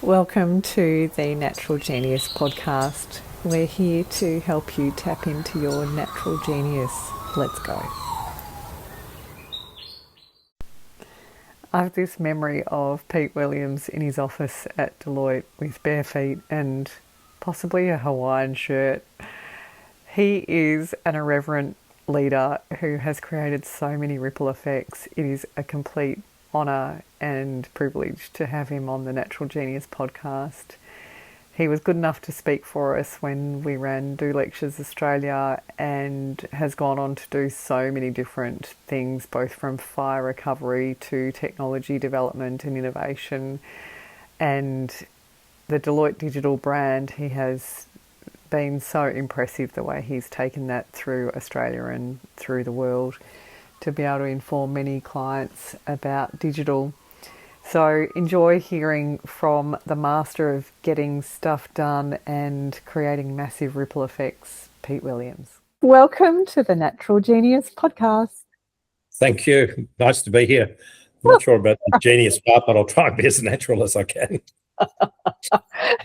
Welcome to the Natural Genius podcast. We're here to help you tap into your natural genius. Let's go. I have this memory of Pete Williams in his office at Deloitte with bare feet and possibly a Hawaiian shirt. He is an irreverent leader who has created so many ripple effects. It is a complete honour and privilege to have him on the Natural Genius podcast. He was good enough to speak for us when we ran Deloitte Australia and has gone on to do so many different things, both from fire recovery to technology development and innovation. And the Deloitte Digital brand, he has been so impressive the way he's taken that through Australia and through the world to be able to inform many clients about digital. So enjoy hearing from the master of getting stuff done and creating massive ripple effects, Pete Williams. Welcome to the Natural Genius podcast. Thank you. Nice to be here. I'm not sure about the genius part, but I'll try and be as natural as I can.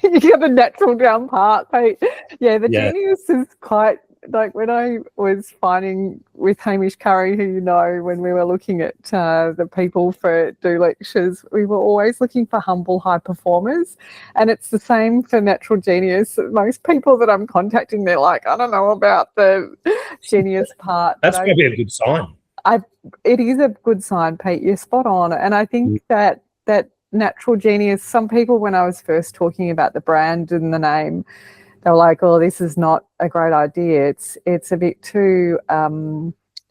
You got the natural down part, Pete. Yeah, the genius is quite, like when I was finding with Hamish Curry, who you know, when we were looking at the people for do lectures, we were always looking for humble high performers. And it's the same for natural genius. Most people that I'm contacting, they're like, I don't know about the genius part. That's maybe a good sign. It is a good sign, Pete. You're spot on. And I think that natural genius, some people, when I was first talking about the brand and the name, they were like, oh, this is not a great idea. It's a bit too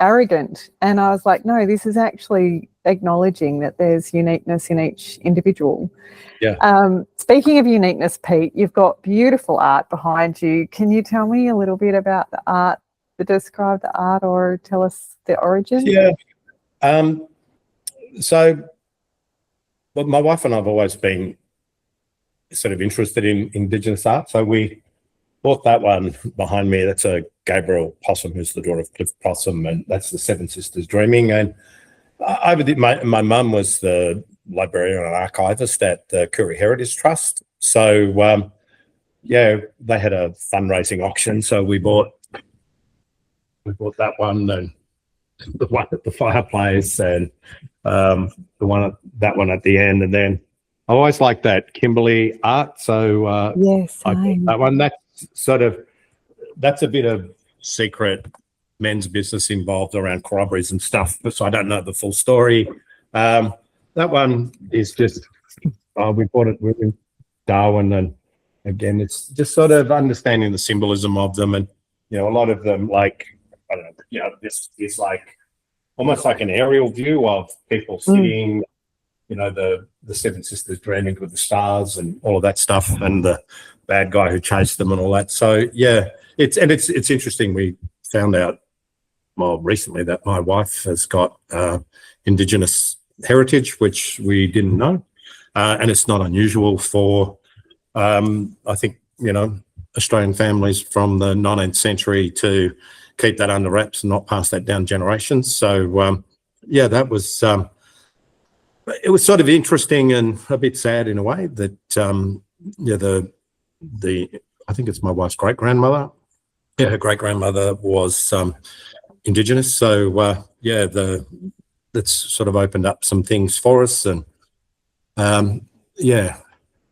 arrogant. And I was like, no, this is actually acknowledging that there's uniqueness in each individual. Yeah. Speaking of uniqueness, Pete, you've got beautiful art behind you. Can you tell me a little bit about the art, describe the art, or tell us the origin? Yeah. So my wife and I have always been sort of interested in Indigenous art. So we bought that one behind me. That's a Gabriel Possum, who's the daughter of Cliff Possum, and that's the Seven Sisters Dreaming. And my mum was the librarian and archivist at the Koori Heritage Trust. So they had a fundraising auction. So we bought that one and the one at the fireplace and that one at the end. And then I always liked that Kimberley art. So yes, I bought that one. That's a bit of secret men's business involved around corroborees and stuff, so I don't know the full story. That one is just we bought it with Darwin, and again, it's just sort of understanding the symbolism of them, and a lot of them, like I don't know, this is like almost like an aerial view of people sitting. The Seven Sisters dreaming with the stars and all of that stuff, and the bad guy who chased them and all that. So it's interesting. We found out recently that my wife has got Indigenous heritage, which we didn't know, and it's not unusual for I think Australian families from the 19th century to keep that under wraps and not pass that down generations. So that was. It was sort of interesting and a bit sad in a way that I think it's my wife's great grandmother. Yeah, her great grandmother was Indigenous. So that's sort of opened up some things for us. And my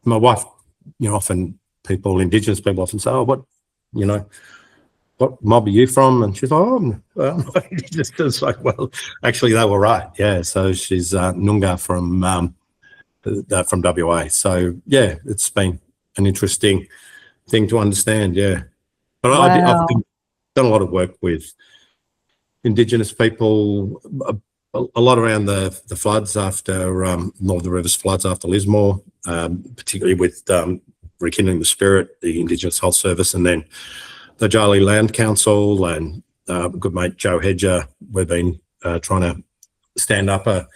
wife, often Indigenous people often say, "Oh, what mob are you from?" And she's like, "Oh, I'm just like, well, actually, they were right." Yeah, so she's Noongar from WA. So it's been an interesting thing to understand. Yeah, but Wow. I've done a lot of work with Indigenous people, a lot around the floods after Northern Rivers floods after Lismore, particularly with rekindling the spirit, the Indigenous Health Service, and then the Jarlee Land Council and good mate Joe Hedger. We've been trying to stand up a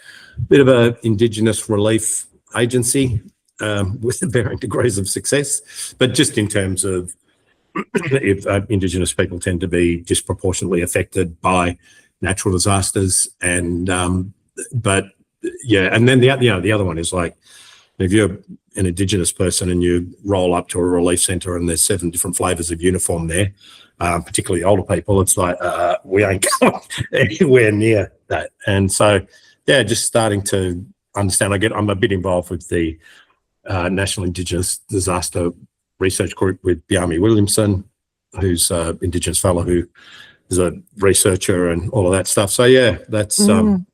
bit of an Indigenous relief agency with varying degrees of success, but just in terms of if Indigenous people tend to be disproportionately affected by natural disasters, and and then the other one is like If you're an Indigenous person and you roll up to a relief centre and there's 7 different flavours of uniform there, particularly older people, it's like, we ain't going anywhere near that. And so, yeah, just starting to understand. I'm a bit involved with the National Indigenous Disaster Research Group with Biami Williamson, who's an Indigenous fellow who is a researcher and all of that stuff. So, yeah, that's one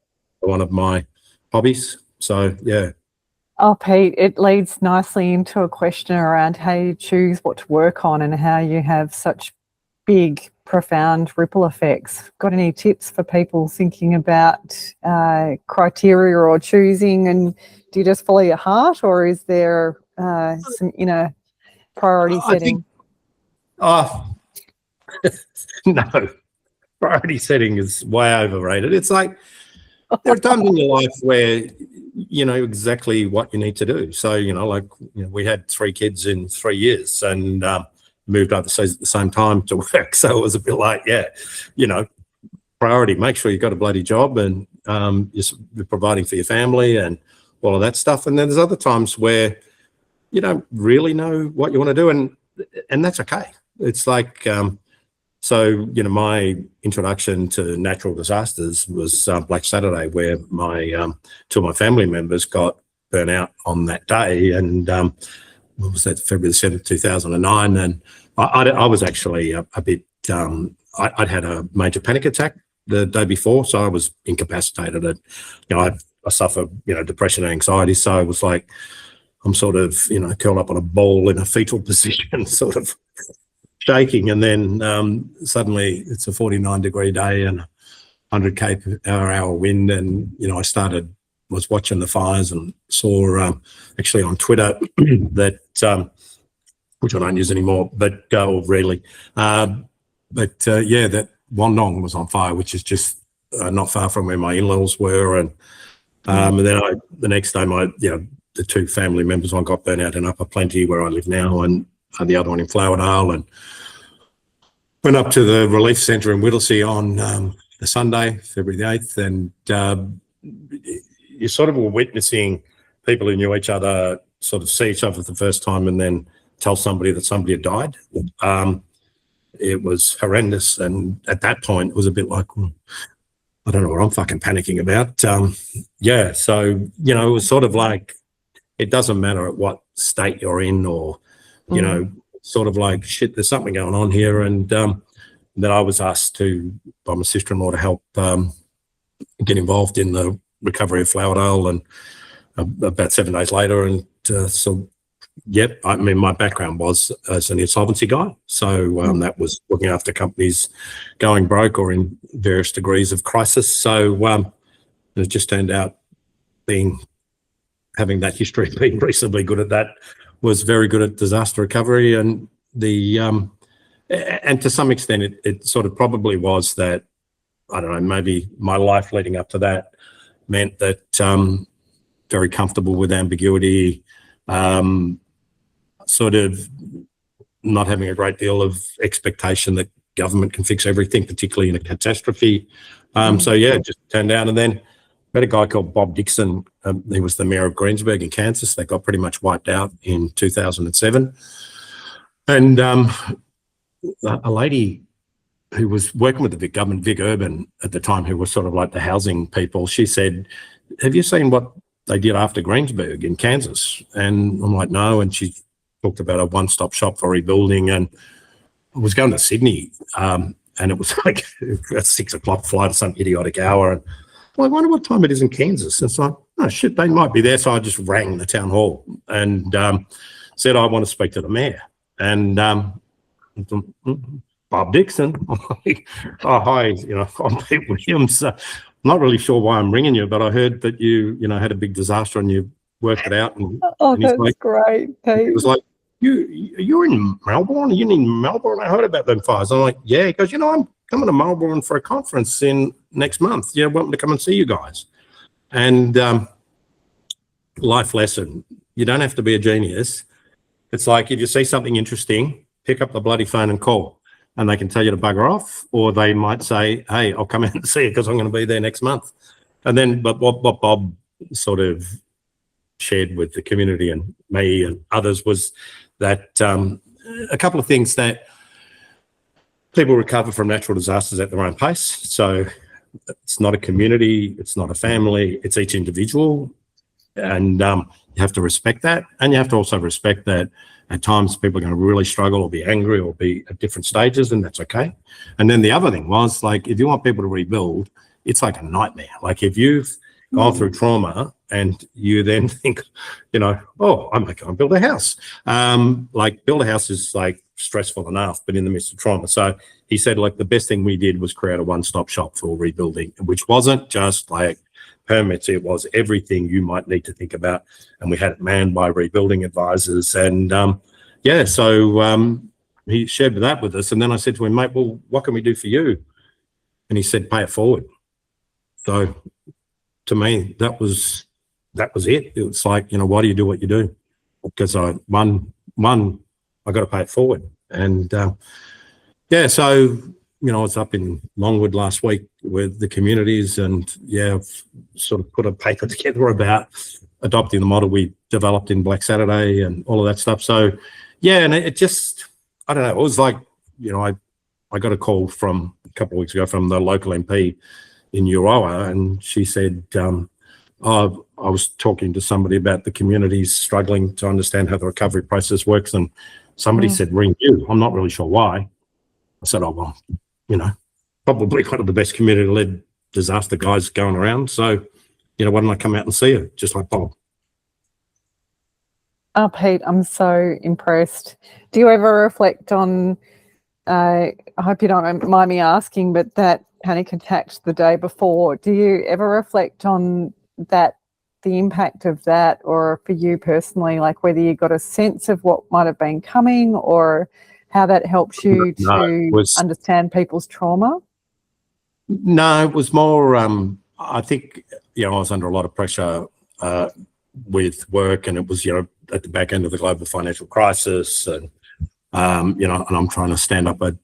of my hobbies. So, yeah. Oh, Pete, it leads nicely into a question around how you choose what to work on and how you have such big, profound ripple effects. Got any tips for people thinking about criteria or choosing? And do you just follow your heart, or is there some inner priority setting? No, priority setting is way overrated. It's like there are times in your life where you know exactly what you need to do. So, we had 3 kids in 3 years and moved overseas at the same time to work. So it was a bit like, priority, make sure you've got a bloody job and you're providing for your family and all of that stuff. And then there's other times where you don't really know what you want to do, and that's okay. It's like, my introduction to natural disasters was Black Saturday, where my 2 of my family members got burnt out on that day. And what was that, February the 7th, 2009. And I was actually a bit, I'd had a major panic attack the day before, so I was incapacitated. And, I suffer, depression and anxiety. So I was like, I'm sort of, curled up on a ball in a fetal position, sort of shaking. And then suddenly it's a 49-degree day and 100 km/h wind. And, I was watching the fires and saw actually on Twitter that, which I don't use anymore, but really. That Wandong was on fire, which is just not far from where my in-laws were. And then the next day, the 2 family members, one got burnt out in Upper Plenty, where I live now, and the other one in Flowerdale, and went up to the relief centre in Whittlesea on the Sunday, February the 8th, and you sort of were witnessing people who knew each other sort of see each other for the first time and then tell somebody that somebody had died. It was horrendous, and at that point it was a bit like, I don't know what I'm fucking panicking about. So, it was sort of like, it doesn't matter at what state you're in or, sort of like, shit, there's something going on here. And then I was asked by my sister-in-law to help get involved in the recovery of Flowerdale, and about 7 days later. And my background was as an insolvency guy. So that was looking after companies going broke or in various degrees of crisis. So it just turned out having that history, being reasonably good at that, was very good at disaster recovery. And and to some extent it sort of probably was that, I don't know, maybe my life leading up to that meant that very comfortable with ambiguity, sort of not having a great deal of expectation that government can fix everything, particularly in a catastrophe. It just turned out. And then we had a guy called Bob Dixon. He was the mayor of Greensburg in Kansas. They got pretty much wiped out in 2007. And a lady who was working with the Vic government, Vic Urban at the time, who was sort of like the housing people, she said, have you seen what they did after Greensburg in Kansas? And I'm like, no. And she talked about a one-stop shop for rebuilding. And I was going to Sydney, and it was like a 6 o'clock flight or some idiotic hour. And I wonder what time it is in Kansas. And it's like, oh shit, they might be there. So I just rang the town hall and said, I want to speak to the mayor. And Bob Dixon. Oh, hi, I'm Pete Williams. I'm not really sure why I'm ringing you, but I heard that you had a big disaster and you worked it out. And that's like, great, Pete. It was like, you're in Melbourne? Are you in Melbourne? I heard about them fires. I'm like, yeah. He goes, I'm coming to Melbourne for a conference next month. Want me to come and see you guys? And life lesson, you don't have to be a genius. It's like, if you see something interesting, pick up the bloody phone and call. And they can tell you to bugger off, or they might say, hey, I'll come in and see you because I'm going to be there next month. And then, but what Bob sort of shared with the community and me and others was that a couple of things that people recover from natural disasters at their own pace. So it's not a community, it's not a family, it's each individual. And you have to respect that. And you have to also respect that at times people are going to really struggle or be angry or be at different stages, and that's okay. And then the other thing was, like, if you want people to rebuild, it's like a nightmare. Like if you've gone through trauma and you then think, you know, oh, I'm going to build a house. Like build a house is like stressful enough, but in the midst of trauma. So he said, like, the best thing we did was create a one-stop shop for rebuilding, which wasn't just like permits, it was everything you might need to think about. And we had it manned by rebuilding advisors. And so he shared that with us. And then I said to him, mate, well, what can we do for you? And he said, pay it forward. So to me, that was it. It was like, you know, why do you do what you do? Because I got to pay it forward. And so, you know, I was up in Longwood last week with the communities, and I've sort of put a paper together about adopting the model we developed in Black Saturday and all of that stuff. So, and it just, I don't know, it was like, you know, I got a call from a couple of weeks ago from the local MP in Euroa, and she said, I was talking to somebody about the communities struggling to understand how the recovery process works, and somebody said, ring you. I'm not really sure why. I said, oh, well, you know, probably one of the best community-led disaster guys going around. So, you know, why don't I come out and see you? Just like Bob. Oh, Pete, I'm so impressed. Do you ever reflect on, I hope you don't mind me asking, but that panic attack the day before, do you ever reflect on that, the impact of that, or for you personally, like whether you got a sense of what might have been coming or how that helps you to understand people's trauma? No, it was more, I think, you know, I was under a lot of pressure with work, and it was, you know, at the back end of the global financial crisis, and, you know, and I'm trying to stand up a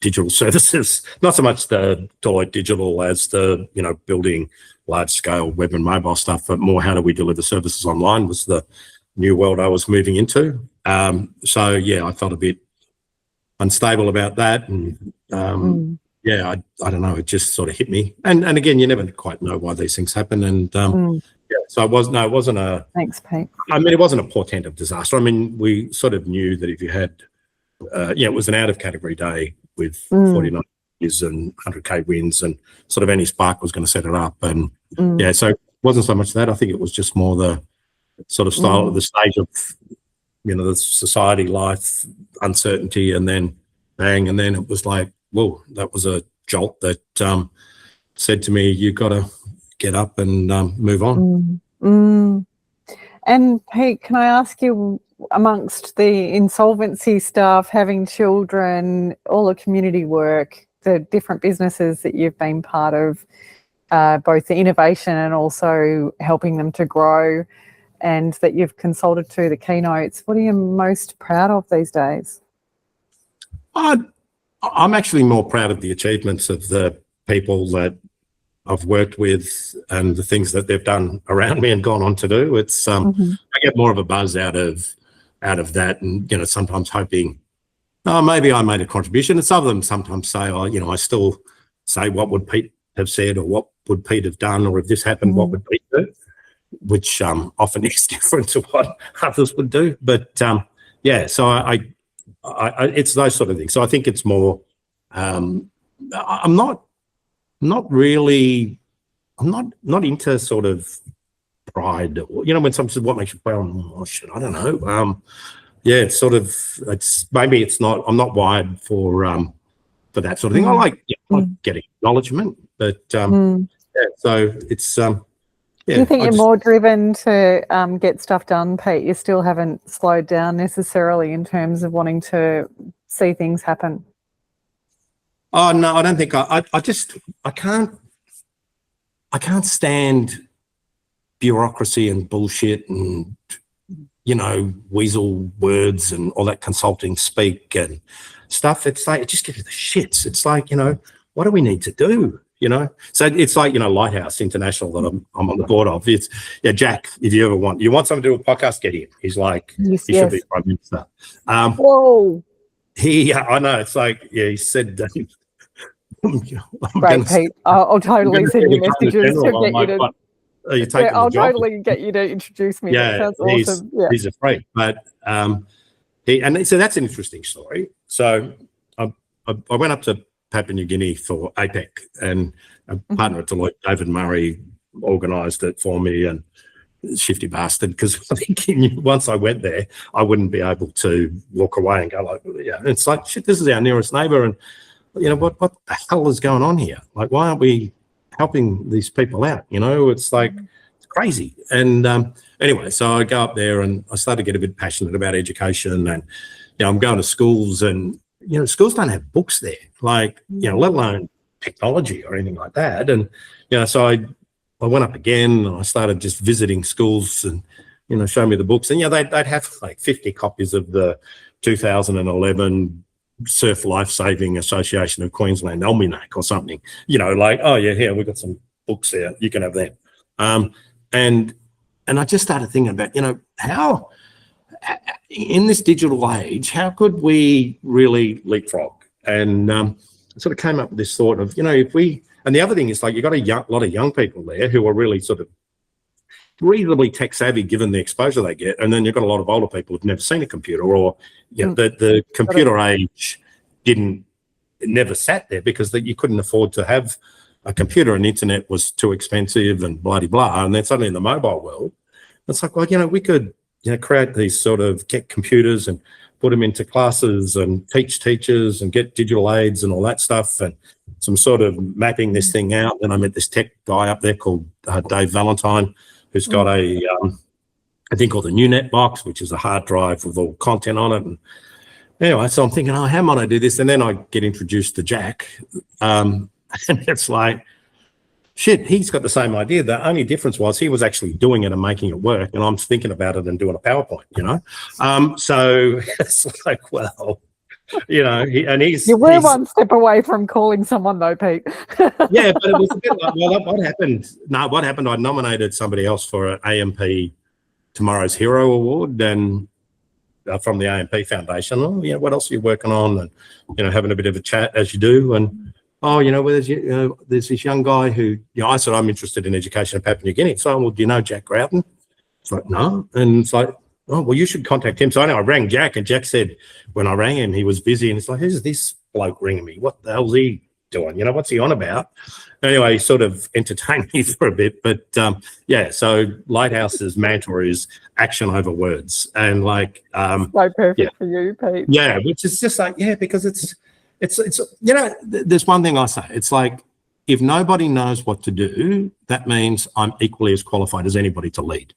digital services, not so much the Deloitte Digital as the, you know, building large scale web and mobile stuff, but more how do we deliver services online was the new world I was moving into. So I felt a bit unstable about that, and I don't know, it just sort of hit me. And again, you never quite know why these things happen. And so it wasn't a. Thanks, Pete. I mean, it wasn't a portent of disaster. I mean, we sort of knew that if you had, it was an out of category day with 49 years and 100K wins, and sort of any spark was going to set it up. And so it wasn't so much that. I think it was just more the sort of style of the stage of, you know, the society life uncertainty, and then bang, and then it was like, whoa, that was a jolt that said to me, you've got to get up and move on. And Pete, can I ask you, amongst the insolvency staff, having children, all the community work, the different businesses that you've been part of, both the innovation and also helping them to grow, and that you've consulted to the keynotes, what are you most proud of these days? I'm actually more proud of the achievements of the people that I've worked with and the things that they've done around me and gone on to do. It's I get more of a buzz out of that, and, you know, sometimes hoping, oh, maybe I made a contribution. And some of them sometimes say, oh, you know, I still say, what would Pete have said, or what would Pete have done, or if this happened, what would Pete do? Which often is different to what others would do. But so I it's those sort of things. So I think it's more, I'm not into sort of pride, or, you know, when someone says, what makes you proud? Oh, shit, I don't know. It's sort of, maybe it's not, I'm not wired for that sort of thing. I like getting acknowledgement, but so it's, do you think you're more driven to get stuff done, Pete? You still haven't slowed down necessarily in terms of wanting to see things happen? Oh, no, I don't think I can't stand bureaucracy and bullshit and, you know, weasel words and all that consulting speak and stuff. It's like, it just gives you the shits. It's like, you know, what do we need to do? So it's like, Lighthouse International that I'm on the board of. It's, Jack, if you ever want someone to do a podcast, get him. He's like, Yes, he should be Prime Minister. Whoa. I know, it's like, he said, Great, Pete. I'll totally send you messages to get you to. Are you taking I'll the job? totally get you to introduce me. That sounds awesome. He's a freak. But so that's an interesting story. So I went up to Papua New Guinea for APEC, and a partner at Deloitte, David Murray, organised it for me, and shifty bastard, because I think he knew once I went there, I wouldn't be able to walk away and go like, it's like, shit, this is our nearest neighbour, and what the hell is going on here? Like, why aren't we helping these people out? It's like, it's crazy. And anyway, so I go up there and I started to get a bit passionate about education, and I'm going to schools, and schools don't have books there, like, let alone technology or anything like that. And so I went up again, and I started just visiting schools and show me the books, and they'd have like 50 copies of the 2011 Surf Life Saving Association of Queensland Almanac or something, like, oh yeah, here we've got some books there, you can have them. And I just started thinking about, how in this digital age, how could we really leapfrog? And I sort of came up with this thought of, if we, and the other thing is, like, you've got a lot of young people there who are really sort of reasonably tech savvy given the exposure they get, and then you've got a lot of older people who've never seen a computer, or the computer age never sat there because you couldn't afford to have a computer, and the internet was too expensive and blah blah. And then suddenly in the mobile world, it's like, well, we could create these sort of, get computers and put them into classes and teach teachers and get digital aids and all that stuff, and some sort of mapping this thing out. Then I met this tech guy up there called Dave Valentine, who's got a thing called the NewNet box, which is a hard drive with all content on it. And anyway, so I'm thinking, how might I do this? And then I get introduced to Jack, and it's like, shit, he's got the same idea. The only difference was he was actually doing it and making it work, and I'm thinking about it and doing a PowerPoint, So it's like, well, he's... You were one step away from calling someone though, Pete. Yeah, but it was a bit like, well, what happened? No, what happened, I nominated somebody else for an AMP Tomorrow's Hero Award, and from the AMP Foundation. Oh, what else are you working on? And, having a bit of a chat as you do. And, there's this young guy who, I said, I'm interested in education in Papua New Guinea. So, well, do you know Jack Growden? It's like, no. And it's like, oh, well, you should contact him. So I rang Jack, and Jack said, when I rang him, he was busy. And it's like, who's this bloke ringing me? What the hell's he doing? What's he on about? Anyway, he sort of entertained me for a bit. But, so Lighthouse's mantra is action over words. And like... so perfect for you, Pete. Yeah, which is just like, because it's there's one thing I say. It's like, if nobody knows what to do, that means I'm equally as qualified as anybody to lead.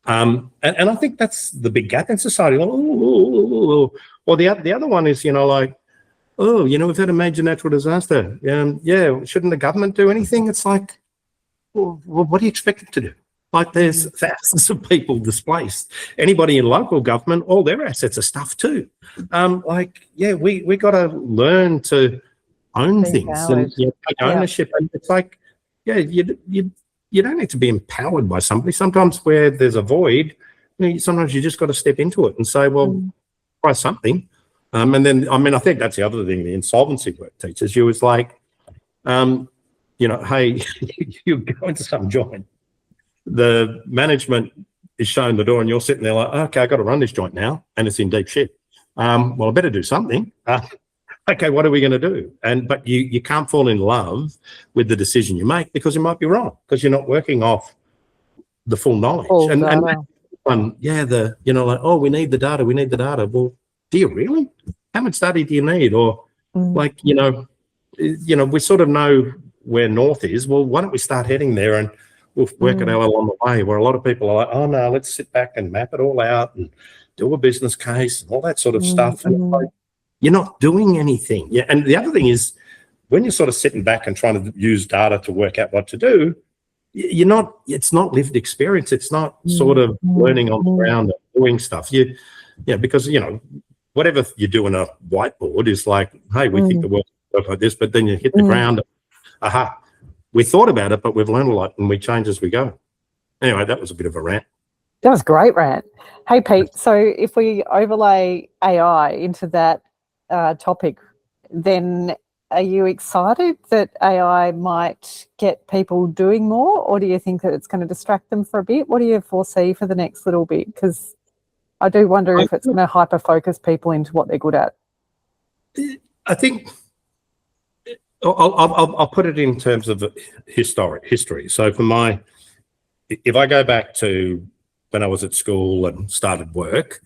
And I think that's the big gap in society. Like, or the other one is, like, we've had a major natural disaster. Shouldn't the government do anything? It's like, well, what do you expect them to do? Like, there's thousands of people displaced. Anybody in local government, all their assets are stuffed too. We got to learn to own things and take ownership. And it's like, you don't need to be empowered by somebody. Sometimes where there's a void, sometimes you just got to step into it and say, well, try something. And then, I think that's the other thing the insolvency work teaches you is like, hey, you go into some joint, the management is showing the door and you're sitting there like, okay, I got to run this joint now and it's in deep shit. Well, I better do something. Okay, what are we going to do? But you can't fall in love with the decision you make because you might be wrong because you're not working off the full knowledge. We need the data. Well, do you really? How much data do you need? Or we sort of know where north is. Well, why don't we start heading there and we'll work it out along the way, where a lot of people are like, oh no, let's sit back and map it all out and do a business case and all that sort of stuff. And like, you're not doing anything. Yeah. And the other thing is, when you're sort of sitting back and trying to use data to work out what to do, it's not lived experience. It's not sort of learning on the ground and doing stuff. Because, whatever you do on a whiteboard is like, hey, we think the world works like this, but then you hit the ground, we thought about it, but we've learned a lot and we change as we go. Anyway, that was a bit of a rant. That was great, Rant. Hey, Pete, so if we overlay AI into that topic, then are you excited that AI might get people doing more, or do you think that it's going to distract them for a bit? What do you foresee for the next little bit? Because I do wonder if it's going to hyper-focus people into what they're good at. I think I'll put it in terms of history. So if I go back to when I was at school and started work,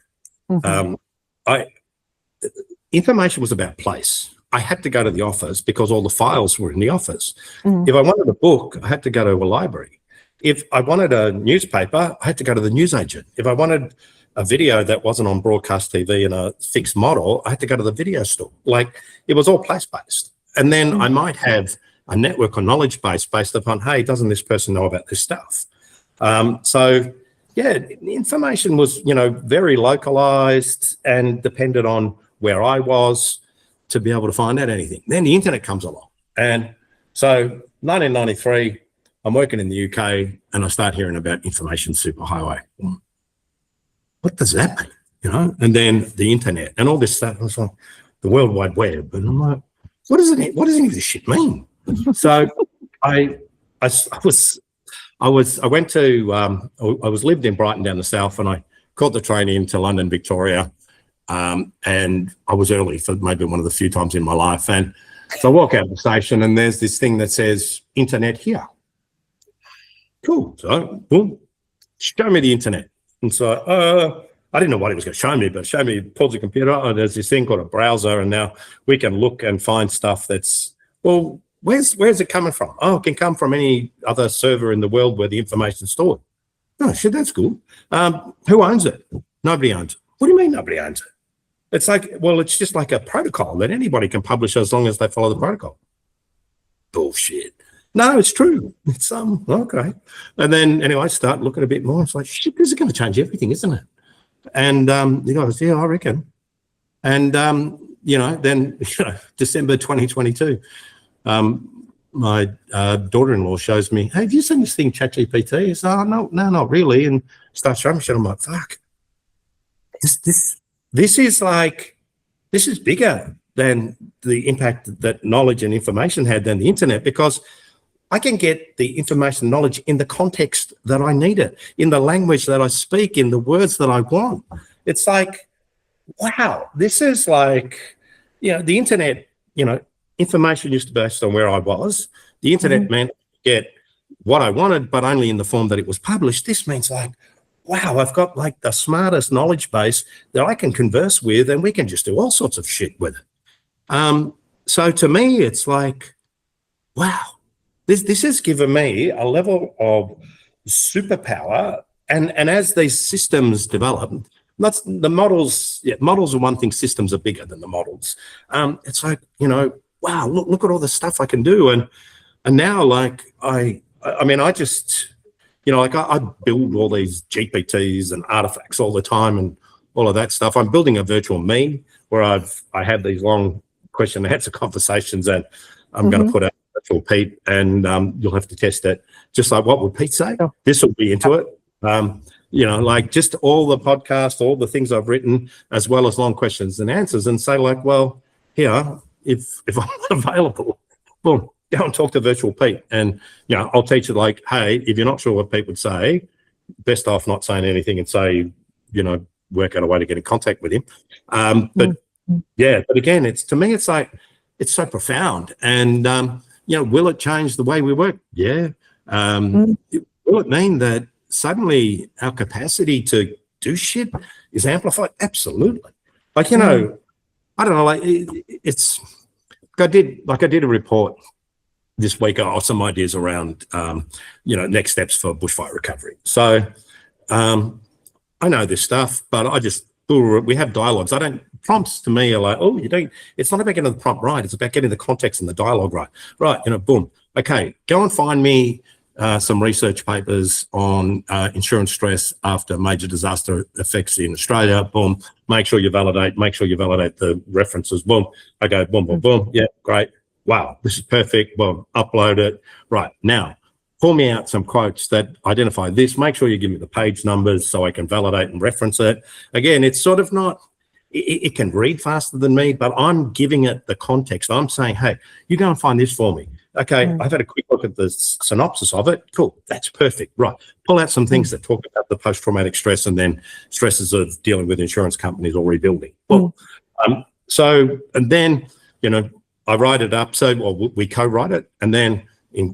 information was about place. I had to go to the office because all the files were in the office. If I wanted a book, I had to go to a library. If I wanted a newspaper, I had to go to the newsagent. If I wanted a video that wasn't on broadcast TV in a fixed model, I had to go to the video store. Like, it was all place-based. And then I might have a network or knowledge base based upon, hey, doesn't this person know about this stuff? So yeah, information was, very localized and depended on where I was to be able to find out anything. Then the internet comes along. And so 1993, I'm working in the UK and I start hearing about information superhighway. What does that mean? And then the internet and all this stuff. I was like, the World Wide Web. And I'm like, what does any of this shit mean? So I lived in Brighton down the south, and I caught the train into London, Victoria, and I was early for maybe one of the few times in my life. And so I walk out of the station, and there's this thing that says internet here. Cool. So, well, show me the internet. And so I didn't know what he was going to show me, but show me, pulls the computer, and there's this thing called a browser, and now we can look and find stuff that's, well, where's it coming from? Oh, it can come from any other server in the world where the information's stored. Oh, shit, that's cool. Who owns it? Nobody owns it. What do you mean nobody owns it? It's like, well, it's just like a protocol that anybody can publish as long as they follow the protocol. Bullshit. No, it's true. It's okay. And then anyway, I start looking a bit more. It's like, shit, this is going to change everything, isn't it? And the guy goes, yeah, I reckon. And then December 2022, my daughter-in-law shows me, hey, have you seen this thing, ChatGPT? I said, oh, no, not really. And starts showing me shit. I'm like, fuck. This is bigger than the impact that knowledge and information had than the internet, because I can get the information, knowledge in the context that I need it, in the language that I speak, in the words that I want. It's like, wow, this is like, the internet, information used to be based on where I was. The internet meant get what I wanted, but only in the form that it was published. This means like, wow, I've got like the smartest knowledge base that I can converse with, and we can just do all sorts of shit with it. So to me, it's like, wow. This has given me a level of superpower, and as these systems develop, that's the models. Yeah, models are one thing. Systems are bigger than the models. It's like, wow, look at all the stuff I can do, and now like I just, I build all these GPTs and artifacts all the time and all of that stuff. I'm building a virtual me where I have these long question and answer conversations, and I'm going to put out virtual Pete, and you'll have to test it. Just like, what would Pete say? Oh. This will be into it. Like just all the podcasts, all the things I've written, as well as long questions and answers, and say like, well, here, if I'm available, well, go and talk to virtual Pete, and I'll teach you like, hey, if you're not sure what Pete would say, best off not saying anything and say, work out a way to get in contact with him. But again, to me, it's like, it's so profound, and will it change the way we work? Yeah. Will it mean that suddenly our capacity to do shit is amplified? Absolutely. Like, I don't know, like it's, I did a report this week on some ideas around, next steps for bushfire recovery. So I know this stuff, but we have dialogues. Prompts to me are like, oh, it's not about getting the prompt right. It's about getting the context and the dialogue right. Right, boom. Okay, go and find me some research papers on insurance stress after major disaster effects in Australia. Boom. Make sure you validate the references. Boom. I go, boom, boom, boom. Yeah, great. wow, this is perfect. Well, upload it. Right, now, pull me out some quotes that identify this. Make sure you give me the page numbers so I can validate and reference it. Again, it's sort of not, it can read faster than me, but I'm giving it the context. I'm saying, hey, you go and find this for me. Okay, I've had a quick look at the synopsis of it. Cool, that's perfect. Right, pull out some things that talk about the post-traumatic stress and then stresses of dealing with insurance companies or rebuilding. Well, so, and then, you know, I write it up. So, well, we co-write it, and then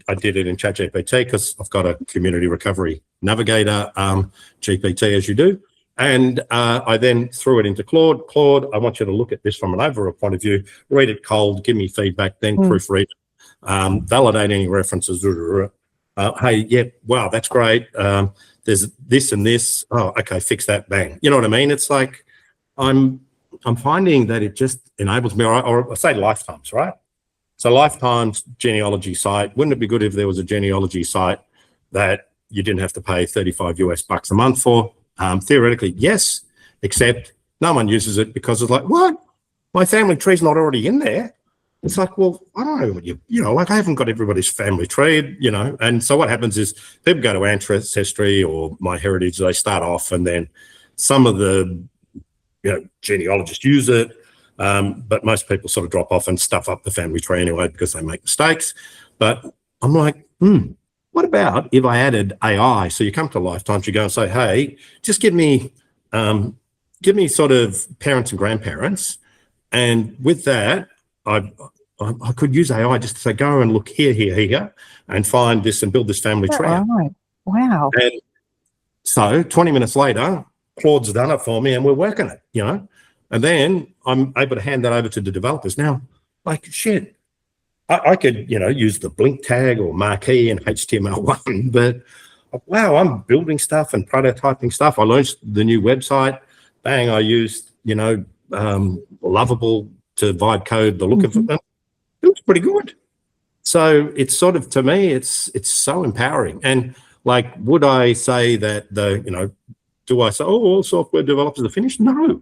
I did it in ChatGPT because I've got a community recovery navigator GPT, as you do. And I then threw it into Claude. Claude, I want you to look at this from an overall point of view, read it cold, give me feedback, then proofread it, validate any references. Hey, yeah, wow, that's great. There's this and this. Oh, okay, fix that, bang. You know what I mean? It's like I'm finding that it just enables me, or I say lifetimes, right? So Lifetime's genealogy site, wouldn't it be good if there was a genealogy site that you didn't have to pay $35 a month for? Theoretically, yes, except no one uses it because it's like, what? My family tree's not already in there. It's like, well, I don't know what you know, like I haven't got everybody's family tree, you know. And so what happens is people go to Ancestry or MyHeritage, they start off, and then some of the, you know, genealogists use it. But most people sort of drop off and stuff up the family tree anyway because they make mistakes. But I'm like, what about if I added AI? So you come to Lifetimes, you go and say, hey, just give me sort of parents and grandparents. And with that, I could use AI just to say, go and look here, and find this and build this family tree. Right. Wow. And so 20 minutes later, Claude's done it for me and we're working it, you know. And then I'm able to hand that over to the developers. Now, like, shit, I could, you know, use the blink tag or marquee and HTML1, but wow, I'm building stuff and prototyping stuff. I launched the new website. Bang, I used, you know, Lovable to vibe code the look of it. It looks pretty good. So it's sort of, to me, it's so empowering. And like, would I say that do I say, oh, all software developers are finished? No.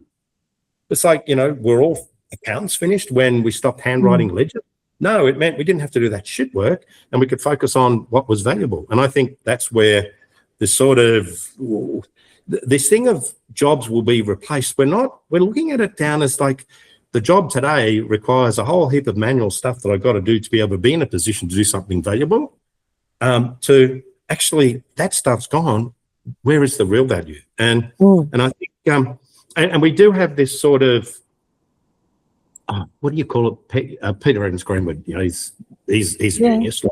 It's like, you know, we're all accountants finished when we stopped handwriting ledger. No, it meant we didn't have to do that shit work and we could focus on what was valuable. And I think that's where this sort of, this thing of jobs will be replaced. We're looking at it down as like the job today requires a whole heap of manual stuff that I've got to do to be able to be in a position to do something valuable. To actually, that stuff's gone. Where is the real value? And I think, and we do have this sort of, what do you call it? Peter Adams Greenwood, you know, he's a genius.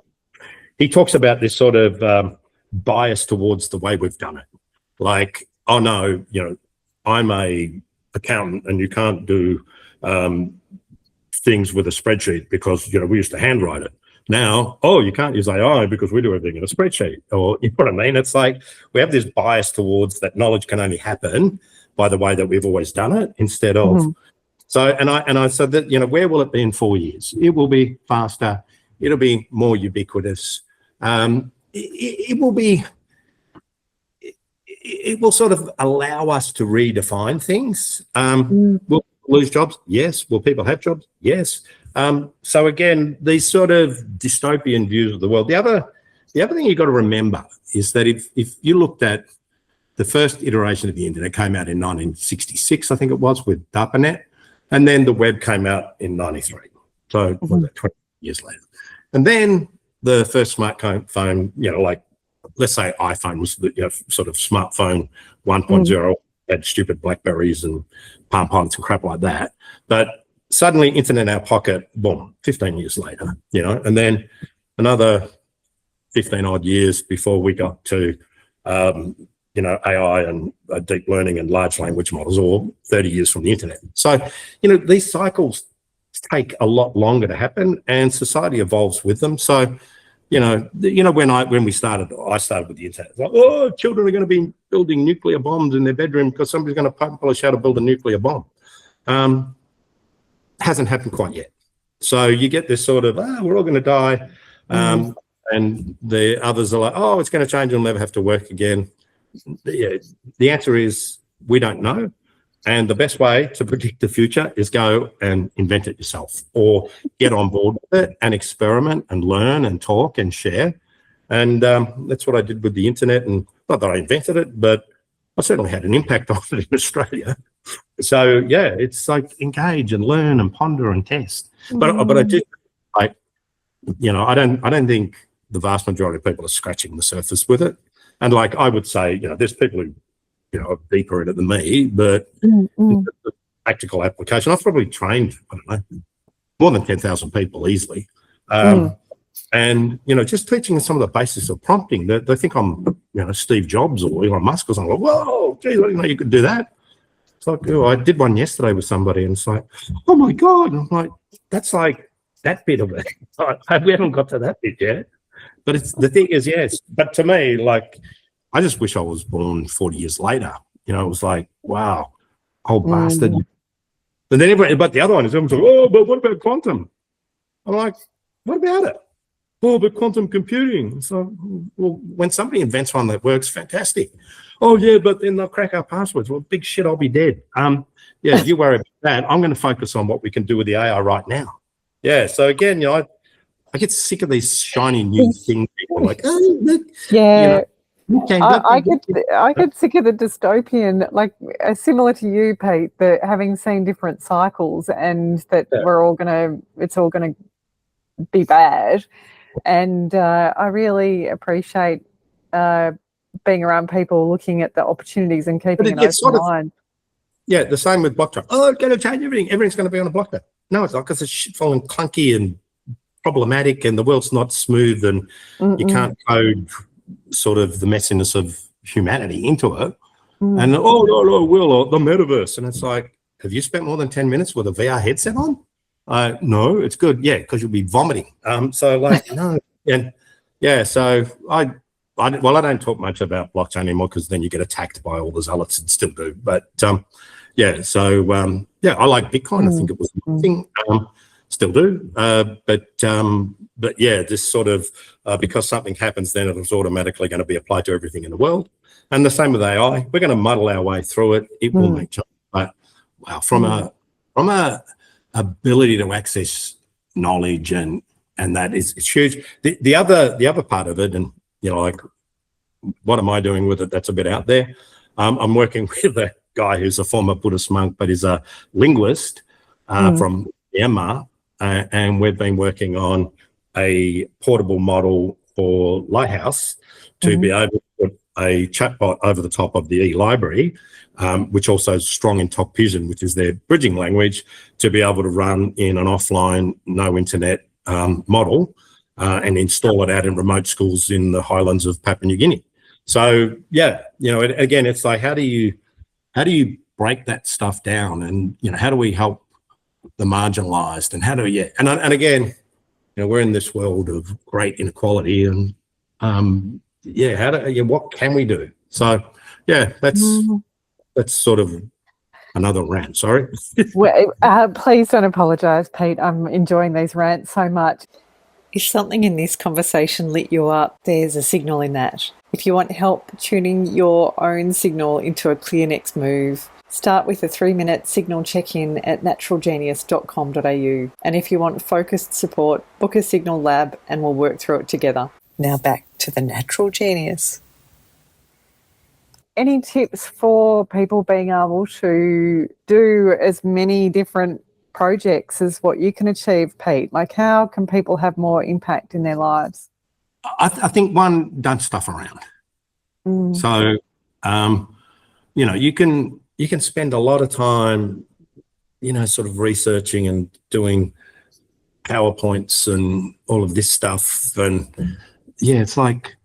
He talks about this sort of bias towards the way we've done it. Like, oh no, you know, I'm a accountant and you can't do things with a spreadsheet because, you know, we used to handwrite it. Now, oh, you can't use AI because we do everything in a spreadsheet, or you know what I mean? It's like we have this bias towards that knowledge can only happen by the way that we've always done it instead of. So, and I said that, you know, where will it be in 4 years? It will be faster. It'll be more ubiquitous. It will sort of allow us to redefine things. Will people lose jobs? Yes. Will people have jobs? Yes. So again, these sort of dystopian views of the world. The other thing you've got to remember is that if you looked at the first iteration of the internet came out in 1966, I think it was, with DARPANET. And then the web came out in 93. So what was that, 20 years later. And then the first smartphone, you know, like, let's say iPhone was the, you know, sort of smartphone 1.0, had stupid Blackberries and Palm Pilots and crap like that. But suddenly internet in our pocket, boom, 15 years later, you know, and then another 15 odd years before we got to, you know, AI and deep learning and large language models, or 30 years from the internet. So, you know, these cycles take a lot longer to happen and society evolves with them. So, you know, when I started with the internet, like, oh, children are going to be building nuclear bombs in their bedroom because somebody's going to publish how to build a nuclear bomb. Hasn't happened quite yet. So you get this sort of, we're all going to die. And the others are like, oh, it's going to change. You'll never have to work again. The answer is we don't know. And the best way to predict the future is go and invent it yourself, or get on board with it and experiment and learn and talk and share. And that's what I did with the internet. And not that I invented it, but I certainly had an impact on it in Australia. So yeah, it's like engage and learn and ponder and test. But I do, like, you know, I don't think the vast majority of people are scratching the surface with it. And like I would say, you know, there's people who, you know, are deeper in it than me, but the practical application, I've probably trained, I don't know, more than 10,000 people easily. And, you know, just teaching some of the basics of prompting. They think I'm, you know, Steve Jobs or Elon Musk or something. Like, whoa, geez, I didn't know you could do that. It's like, oh, I did one yesterday with somebody, and it's like, oh my God. And I'm like, that's like that bit of it. We haven't got to that bit yet. But it's the thing is, yes. But to me, like, I just wish I was born 40 years later. You know, it was like, wow, old bastard. And then everybody, but the other one is everyone's like, oh, but what about quantum? I'm like, what about it? Oh, but quantum computing. So, well, when somebody invents one that works, fantastic. Oh, yeah, but then they'll crack our passwords. Well, big shit, I'll be dead. Yeah, you worry about that. I'm going to focus on what we can do with the AI right now. Yeah, so again, you know, I get sick of these shiny new things. People like, oh, look, yeah. You know, I get sick of the dystopian, like similar to you, Pete, that having seen different cycles and that it's all gonna be bad. And I really appreciate being around people looking at the opportunities and keeping an open mind. Yeah, the same with blockchain. Oh, it's going to change everything. Everything's going to be on a blockchain. No, it's not, because it's shitful and clunky and problematic, and the world's not smooth, and you can't code sort of the messiness of humanity into it. And the metaverse. And it's like, have you spent more than 10 minutes with a VR headset on? No, it's good. Yeah, because you'll be vomiting. So like, no. And yeah, so I don't talk much about blockchain anymore, because then you get attacked by all the zealots, and still do. But yeah, so I like Bitcoin. I think it was a thing. Still do. But yeah, this sort of, because something happens, then it is automatically going to be applied to everything in the world. And the same with AI. We're going to muddle our way through it. It will make change. But wow, from a ability to access knowledge and that is, it's huge. The other part of it, and you know, like, what am I doing with it? That's a bit out there. I'm working with a guy who's a former Buddhist monk, but is a linguist from Myanmar, and we've been working on a portable model for Lighthouse to be able to put a chatbot over the top of the e-library, which also is strong in Tok Pigeon, which is their bridging language, to be able to run in an offline, no internet model, and install it out in remote schools in the highlands of Papua New Guinea. So yeah, you know, again, it's like, how do you break that stuff down, and you know, how do we help the marginalized, and how do we, and again, you know, we're in this world of great inequality, and what can we do? So yeah, that's sort of another rant. Sorry. Well, please don't apologize, Pete. I'm enjoying these rants so much. If something in this conversation lit you up, there's a signal in that. If you want help tuning your own signal into a clear next move, start with a 3-minute signal check-in at naturalgenius.com.au. And if you want focused support, book a signal lab and we'll work through it together. Now back to the Natural Genius. Any tips for people being able to do as many different projects as what you can achieve, Pete? Like, how can people have more impact in their lives? I think, one, don't stuff around. So, you know, you can spend a lot of time, you know, sort of researching and doing PowerPoints and all of this stuff. And yeah, it's like,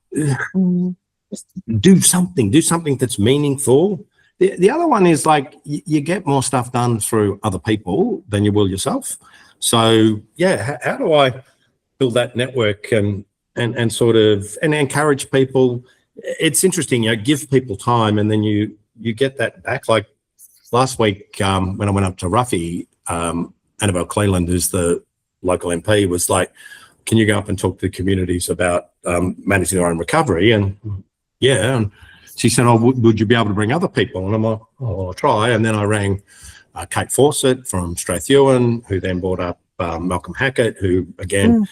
do something that's meaningful. The other one is like, you get more stuff done through other people than you will yourself. So yeah, how do I build that network and sort of, and encourage people? It's interesting, you know, give people time, and then you get that back. Like last week, when I went up to Ruffy, Annabelle Cleland, who's the local MP, was like, can you go up and talk to the communities about managing their own recovery? And yeah, and she said, "Oh, would you be able to bring other people?" And I'm like, "Oh, I'll try." And then I rang Kate Fawcett from Strathewen, who then brought up Malcolm Hackett, who again,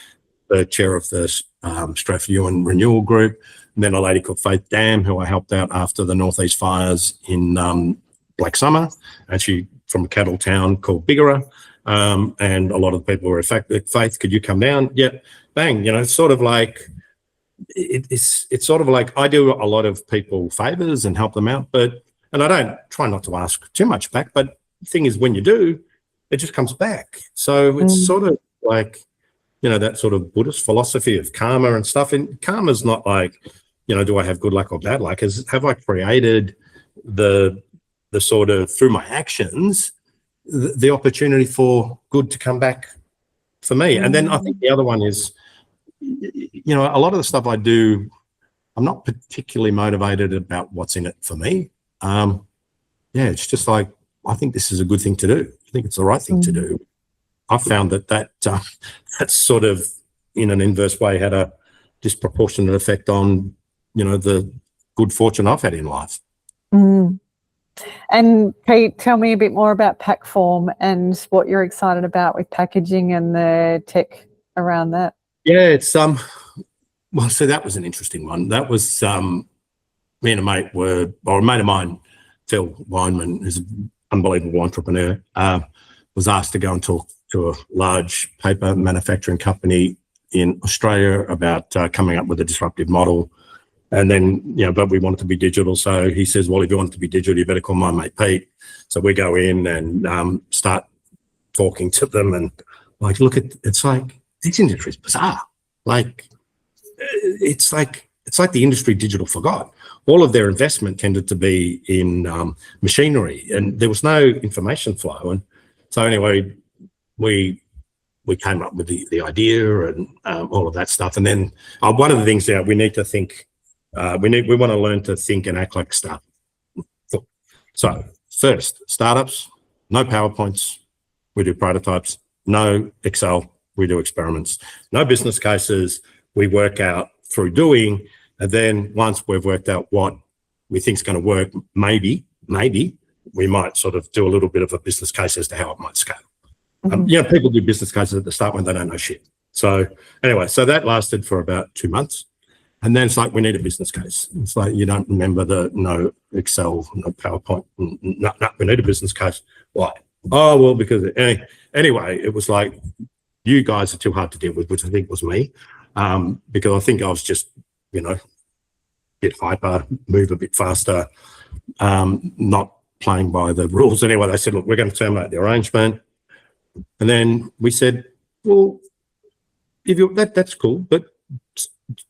the chair of the Strathewen Renewal Group, and then a lady called Faith Dam, who I helped out after the Northeast fires in Black Summer, actually from a cattle town called Bigara. And a lot of the people were affected. Faith, could you come down? Yep, bang. It's sort of like, it's sort of like I do a lot of people favors and help them out, and I don't try not to ask too much back, but the thing is, when you do, it just comes back. So it's sort of like, that sort of Buddhist philosophy of karma and stuff. And karma's not like, do I have good luck or bad luck? Have I created the sort of, through my actions, the opportunity for good to come back for me? And then I think the other one is, a lot of the stuff I do, I'm not particularly motivated about what's in it for me. It's just like, I think this is a good thing to do. I think it's the right thing to do. I've found that's sort of, in an inverse way, had a disproportionate effect on, the good fortune I've had in life. And Pete, tell me a bit more about Packform and what you're excited about with packaging and the tech around that. Yeah, it's well, so that was an interesting one. That was me and a mate a mate of mine, Phil Weinman, who's an unbelievable entrepreneur, was asked to go and talk to a large paper manufacturing company in Australia about coming up with a disruptive model. And then, but we want it to be digital. So he says, well, if you want it to be digital, you better call my mate Pete. So we go in and start talking to them, and like, it's like, this industry is bizarre. Like, it's like the industry digital forgot. All of their investment tended to be in machinery, and there was no information flow. And so anyway, we came up with the idea and all of that stuff. And then one of the things we need to think, we want to learn to think and act like a startup. So first, startups, no PowerPoints, we do prototypes. No Excel, we do experiments. No business cases, we work out through doing. And then once we've worked out what we think is going to work, maybe we might sort of do a little bit of a business case as to how it might scale. People do business cases at the start when they don't know shit. So anyway, so that lasted for about 2 months. And then it's like, we need a business case. It's like, you don't remember no Excel, no PowerPoint. No, we need a business case. Why? Oh, well, because anyway, it was like, you guys are too hard to deal with, which I think was me, because I think I was just, a bit hyper, move a bit faster, not playing by the rules. Anyway, they said, look, we're going to terminate the arrangement. And then we said, well, if that's cool, but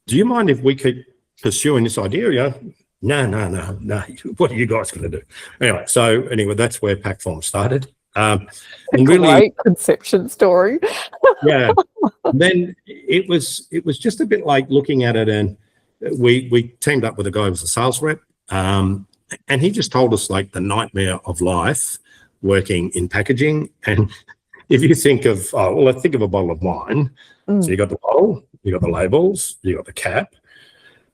do you mind if we keep pursuing this idea? No. What are you guys going to do? Anyway, that's where Packform started. And really, great conception story. Yeah. And then it was just a bit like looking at it, and we teamed up with a guy who was a sales rep, and he just told us like the nightmare of life working in packaging. And if you think of, think of a bottle of wine. So you got the bottle, you got the labels, you got the cap,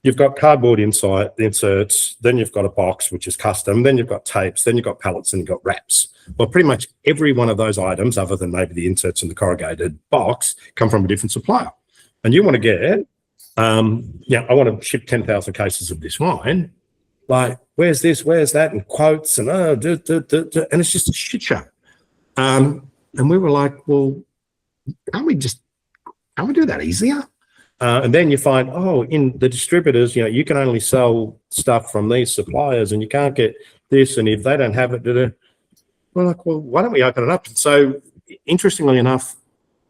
you've got cardboard inside, the inserts, then you've got a box, which is custom, then you've got tapes, then you've got pallets, and you've got wraps. Well, pretty much every one of those items, other than maybe the inserts in the corrugated box, come from a different supplier. And you want to get, I want to ship 10,000 cases of this wine. Like, where's this, where's that, and quotes, and and it's just a shit show. And we were like, well, can't we do that easier? And then you find, in the distributors, you can only sell stuff from these suppliers, and you can't get this, and if they don't have it, we're like, well, why don't we open it up? And so, interestingly enough,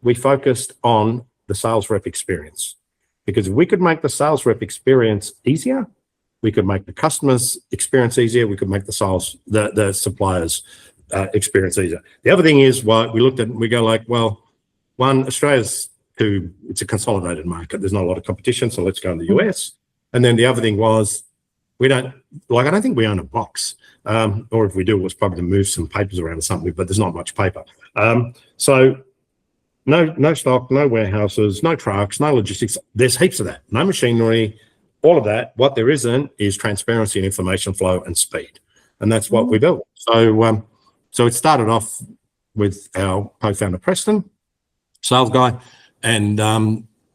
we focused on the sales rep experience, because if we could make the sales rep experience easier, we could make the customers' experience easier, we could make the suppliers' experience easier. The other thing is, we looked at it and we go like, well, one, Australia's it's a consolidated market. There's not a lot of competition, so let's go in the US. And then the other thing was, I don't think we own a box, or if we do, it's probably to move some papers around or something, but there's not much paper. So no stock, no warehouses, no trucks, no logistics. There's heaps of that. No machinery, all of that. What there isn't is transparency and information flow and speed. And that's what we built. So, so it started off with our co-founder, Preston, sales guy. And,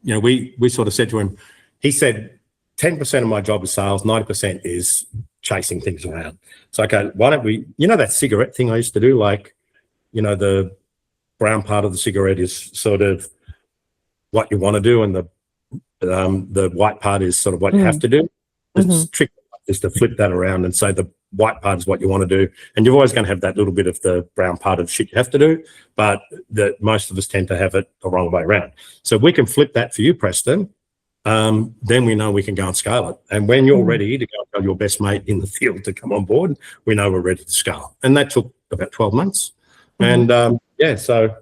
you know, we sort of said to him, he said, 10% of my job is sales, 90% is chasing things around. So, okay, why don't we, you know, that cigarette thing I used to do, like, you know, the brown part of the cigarette is sort of what you want to do, and the white part is sort of what you have to do. The trick is to flip that around and say the white part is what you want to do, and you're always going to have that little bit of the brown part of shit you have to do, but that most of us tend to have it the wrong way around. So if we can flip that for you, Preston, then we know we can go and scale it. And when you're ready to go tell your best mate in the field to come on board, we know we're ready to scale. And that took about 12 months. And yeah, so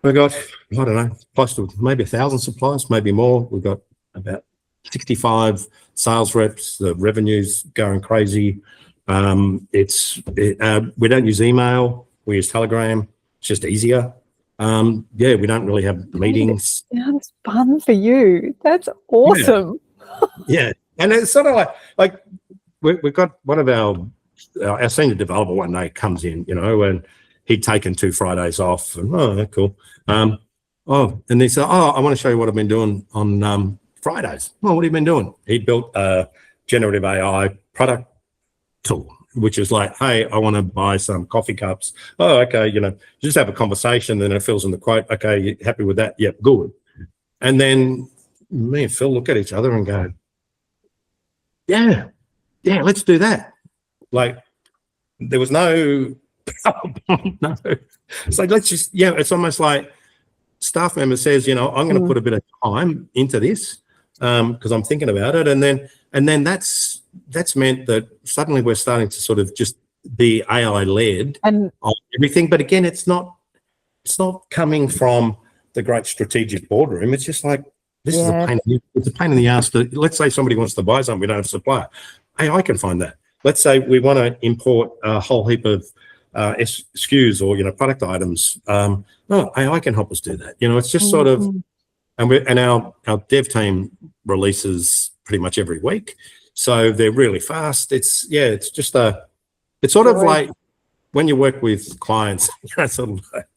we got, I don't know, close to maybe 1,000 suppliers, maybe more. We've got about 65 sales reps. The revenue's going crazy. We don't use email. We use Telegram. It's just easier. Yeah, we don't really have meetings. It sounds fun for you. That's awesome. Yeah. And it's sort of like we've got one of our senior developer one day comes in, you know, and he'd taken 2 Fridays off, and cool. And he said, I want to show you what I've been doing on Fridays. Well, what have you been doing? He'd built a generative AI product tool, which is like, hey, I want to buy some coffee cups. Oh, okay, you know, just have a conversation, then it fills in the quote. Okay, you happy with that? Yep, good. And then me and Phil look at each other and go, yeah, let's do that. Like, there was no, no. It's like, let's just, it's almost like staff member says, you know, I'm going to put a bit of time into this because I'm thinking about it. And then that's meant that suddenly we're starting to sort of just be AI led on everything. But again, it's not coming from the great strategic boardroom. It's just like, this is it's a pain in the ass. Let's say somebody wants to buy something, we don't have a supplier. AI can find that. Let's say we want to import a whole heap of SKUs or, you know, product items. AI can help us do that. You know, it's just sort of, and our dev team releases pretty much every week. So they're really fast. It's just it's sort of like when you work with clients, you know, sort of like,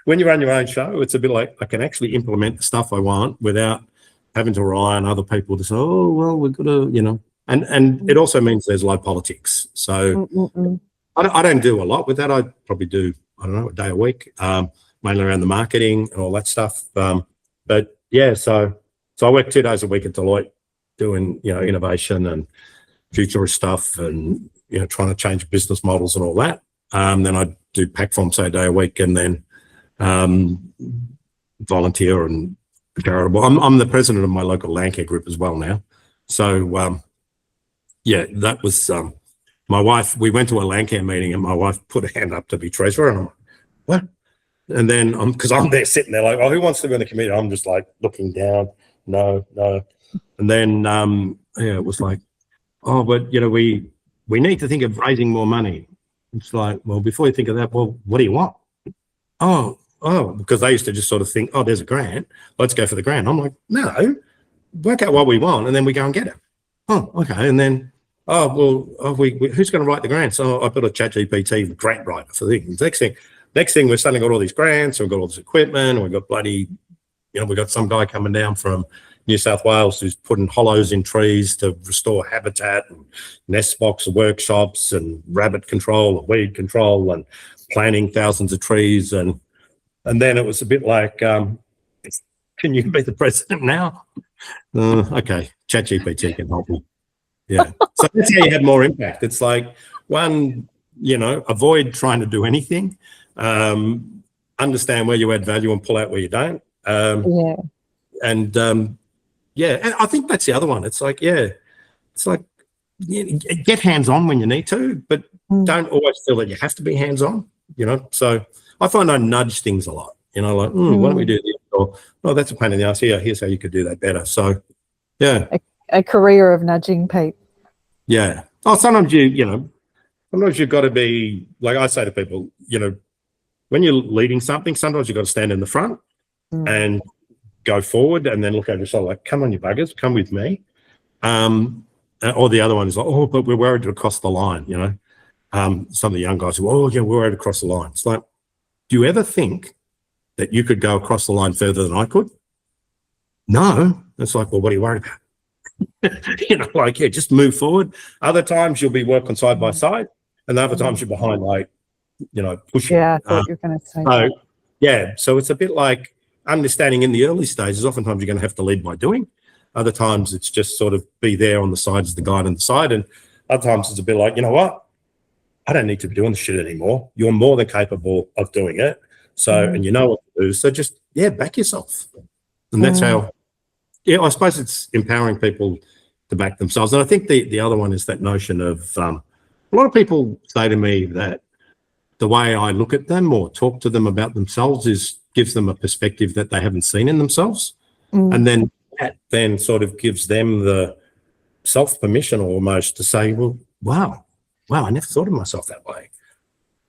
when you run your own show, it's a bit like I can actually implement the stuff I want without having to rely on other people to say, oh, well, we've got to, you know, and it also means there's low politics. So I don't do a lot with that. I probably do, I don't know, a day a week, mainly around the marketing and all that stuff. But yeah, so I work 2 days a week at Deloitte doing, you know, innovation and futurist stuff and, you know, trying to change business models and all that. Then I do Packform, say, a day a week, and then volunteer and charitable. I'm the president of my local Landcare group as well now. So yeah, that was my wife. We went to a Landcare meeting and my wife put a hand up to be treasurer, and I'm like, what? And then because I'm there sitting there like, oh, who wants to be in the committee? I'm just like looking down, no. And then it was like, oh, but you know, we need to think of raising more money. It's like, well, before you think of that, well, what do you want? Oh, because they used to just sort of think, oh, there's a grant, let's go for the grant. I'm like, no, work out what we want and then we go and get it. Oh, okay. And then, who's going to write the grants? Oh, I put a ChatGPT grant writer for things. Next thing, we've suddenly got all these grants, and we've got all this equipment, and we've got bloody, you know, we've got some guy coming down from New South Wales who's putting hollows in trees to restore habitat, and nest box workshops and rabbit control and weed control and planting thousands of trees. And then it was a bit like, can you be the president now? Okay, ChatGPT can help me. Yeah. So that's how you have more impact. It's like, one, you know, avoid trying to do anything. Understand where you add value and pull out where you don't. And I think that's the other one. It's like, get hands-on when you need to, but don't always feel that you have to be hands-on, you know. So I find I nudge things a lot, you know, like, why don't we do this? Or, oh, that's a pain in the ass. Here's how you could do that better. So, yeah. A career of nudging, Pete. Yeah. Oh, sometimes you've got to be, like I say to people, you know, when you're leading something, sometimes you've got to stand in the front and go forward and then look over your shoulder like, come on, you buggers, come with me. Or the other one is like, oh, but we're worried to cross the line, you know. Some of the young guys go, oh, yeah, we're worried to cross the line. It's like, do you ever think that you could go across the line further than I could? No. It's like, well, what are you worried about? You know, like, yeah, just move forward. Other times you'll be working side by side, and other times you're behind, like, you know, pushing. Yeah, I thought you were going to say So, that. yeah, so it's a bit like understanding in the early stages, oftentimes you're going to have to lead by doing. Other times it's just sort of be there on the side as the guide on the side. And other times it's a bit like, you know what? I don't need to be doing this shit anymore. You're more than capable of doing it. So, and you know what to do. So just, yeah, back yourself. And that's how, yeah, I suppose it's empowering people to back themselves. And I think the other one is that notion of, a lot of people say to me that the way I look at them or talk to them about themselves gives them a perspective that they haven't seen in themselves. And then that then sort of gives them the self-permission almost to say, well, wow, I never thought of myself that way.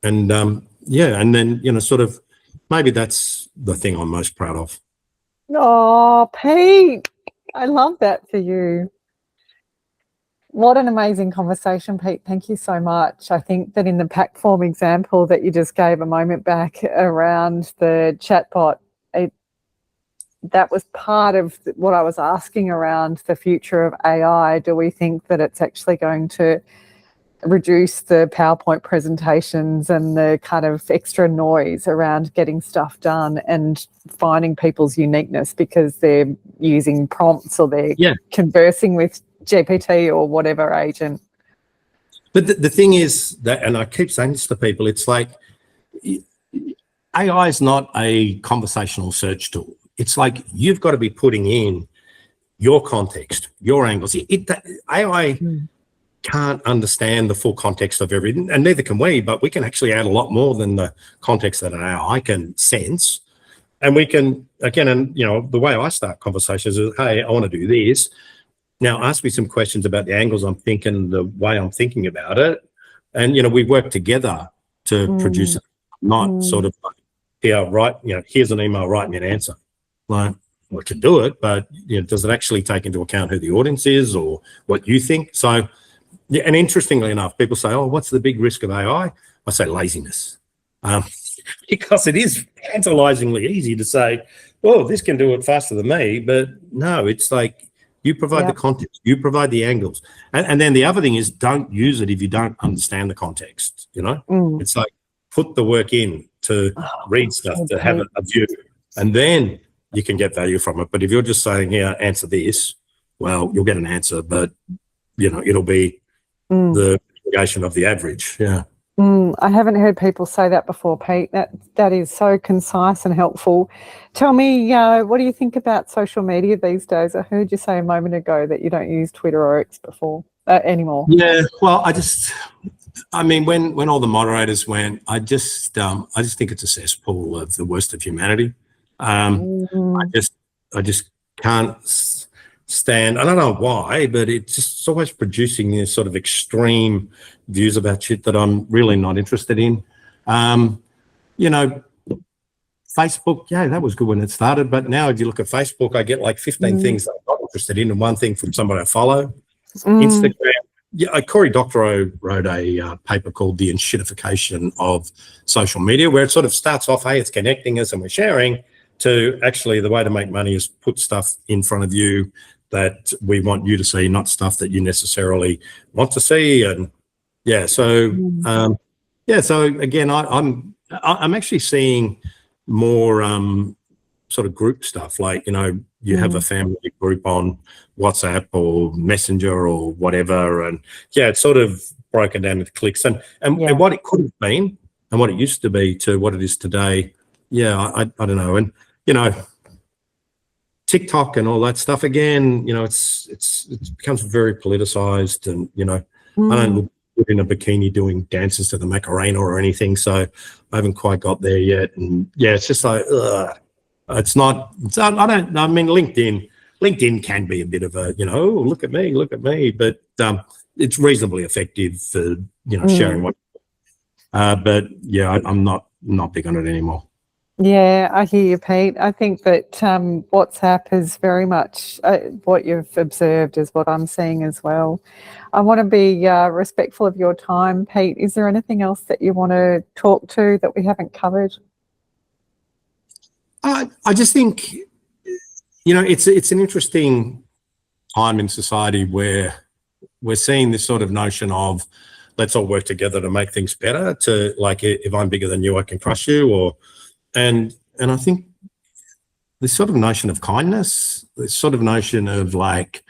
And yeah, and then, you know, sort of maybe that's the thing I'm most proud of. Oh, Pete, I love that for you. What an amazing conversation, Pete. Thank you so much. I think that in the Packform example that you just gave a moment back around the chatbot, that was part of what I was asking around the future of AI. Do we think that it's actually going to reduce the PowerPoint presentations and the kind of extra noise around getting stuff done and finding people's uniqueness because they're using prompts or they're conversing with GPT or whatever agent? But the thing is that, and I keep saying this to people, it's like AI is not a conversational search tool. It's like you've got to be putting in your context, your angles. AI can't understand the full context of everything, and neither can we, but we can actually add a lot more than the context that an AI can sense. And we can, again, and you know, the way I start conversations is, hey, I want to do this. Now ask me some questions about the angles I'm thinking, the way I'm thinking about it. And, you know, we work together to produce it, not sort of like, yeah, right, you know, here's an email, write me an answer. Like, we can do it, but you know, does it actually take into account who the audience is or what you think? So, yeah, and interestingly enough, people say, oh, what's the big risk of AI? I say laziness. Because it is tantalizingly easy to say, well, this can do it faster than me. But no, it's like you provide the context, you provide the angles. And then the other thing is don't use it if you don't understand the context, you know? It's like put the work in to read stuff, to have a view, and then you can get value from it. But if you're just saying, yeah, answer this, well, you'll get an answer, but, you know, it'll be the negation of the average. Yeah. I haven't heard people say that before, Pete. That is so concise and helpful. Tell me, what do you think about social media these days? I heard you say a moment ago that you don't use Twitter or X anymore. Yeah, well, I mean, when all the moderators went, I just think it's a cesspool of the worst of humanity. I just can't stand. I don't know why, but it's always producing this sort of extreme views about shit that I'm really not interested in. You know, Facebook, yeah, that was good when it started, but now if you look at Facebook, I get like 15 things that I'm not interested in and one thing from somebody I follow. Instagram. Yeah, Cory Doctorow wrote a paper called The Enshittification of Social Media, where it sort of starts off, hey, it's connecting us and we're sharing, to actually the way to make money is put stuff in front of you that we want you to see, not stuff that you necessarily want to see. And yeah, so so again, I'm actually seeing more sort of group stuff, like, you know, you have a family group on WhatsApp or Messenger or whatever, and yeah, it's sort of broken down into clicks and what it could have been and what it used to be to what it is today. Yeah, I don't know. And you know, TikTok and all that stuff, again, you know, it becomes very politicized, and you know, I don't look good in a bikini doing dances to the Macarena or anything, so I haven't quite got there yet. And yeah, it's just like it's not I mean, LinkedIn can be a bit of a, you know, oh, look at me, but it's reasonably effective for, you know, sharing what but yeah, I'm not big on it anymore. Yeah, I hear you, Pete. I think that WhatsApp is very much what you've observed is what I'm seeing as well. I want to be respectful of your time, Pete. Is there anything else that you want to talk to that we haven't covered? I just think, it's an interesting time in society where we're seeing this sort of notion of let's all work together to make things better, to like, if I'm bigger than you, I can crush you, and I think this sort of notion of kindness, this sort of notion of like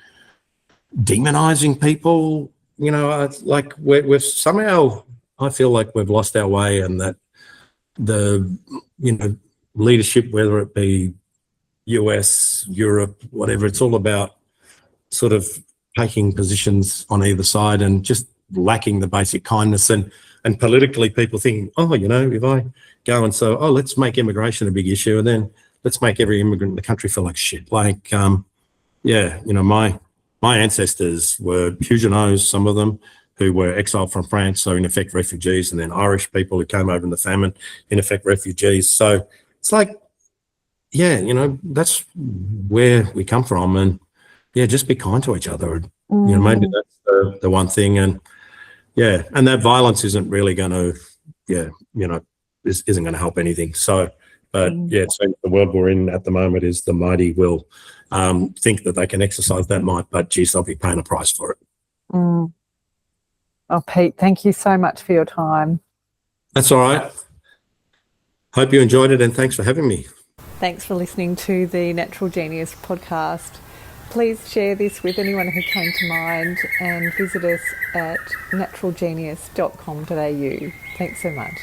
demonizing people, like we've somehow, I feel like we've lost our way, and that the, leadership, whether it be US, Europe, whatever, it's all about sort of taking positions on either side and just lacking the basic kindness, and politically people thinking, oh, if I go and say, oh, let's make immigration a big issue, and then let's make every immigrant in the country feel like shit. Like, my ancestors were Huguenots, some of them, who were exiled from France, so in effect refugees, and then Irish people who came over in the famine, in effect refugees. So it's like, that's where we come from, and just be kind to each other. Maybe that's the one thing, and that violence isn't really going to, isn't going to help anything. So, but it seems the world we're in at the moment is the mighty will think that they can exercise that might, but geez, they'll be paying a price for it. Oh, Pete, thank you so much for your time. That's all right. Hope you enjoyed it, and thanks for having me. Thanks for listening to the Natural Genius podcast. Please share this with anyone who came to mind, and visit us at naturalgenius.com.au. Thanks so much.